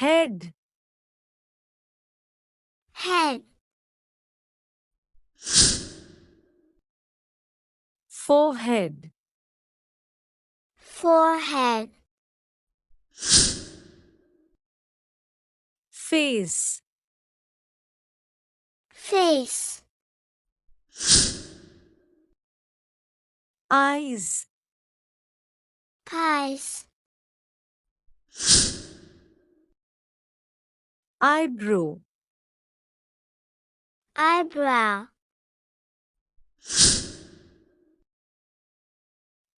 head, head, forehead, forehead, face, face, eyes, eyes, eyebrow, eyebrow,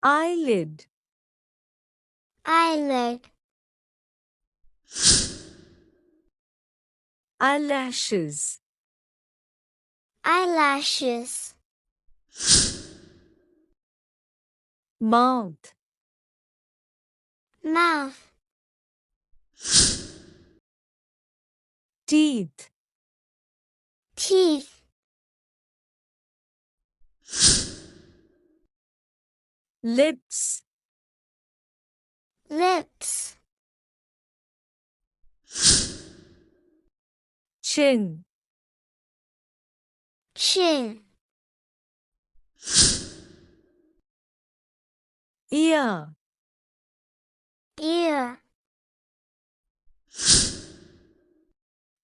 eyelid, eyelid, eyelashes, eyelashes, mouth, mouth, teeth, teeth, lips, lips, chin, chin, ear, ear,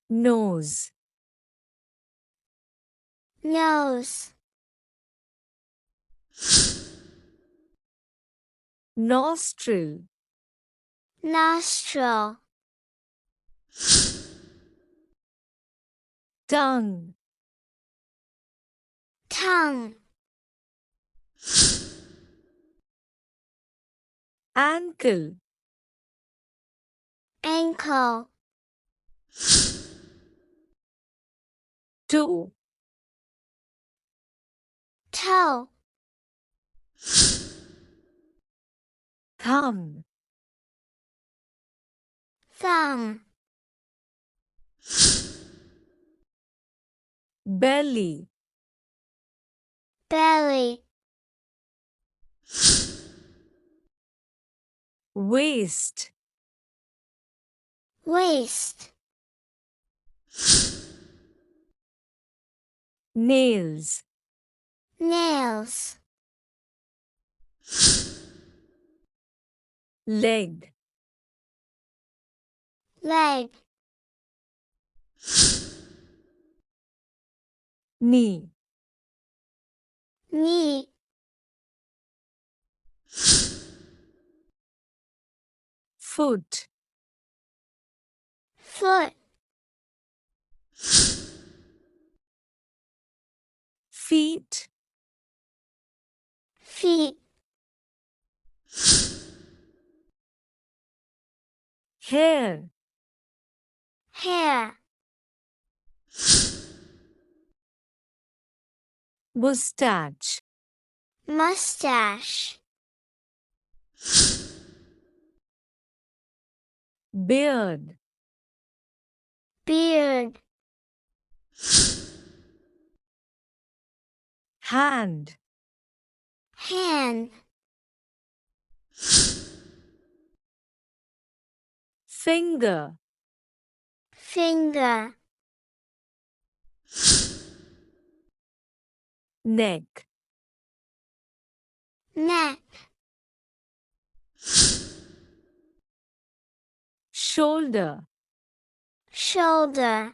nose, nose, nostril, nostril, tongue, tongue, ankle, ankle, toe, toe, thumb, thumb, belly, belly, waist, waist, nails, nails, leg, leg, knee, knee, foot, foot, feet, feet, hair, hair, mustache, mustache, beard, beard, hand, hand, finger, finger, neck, neck, shoulder, shoulder,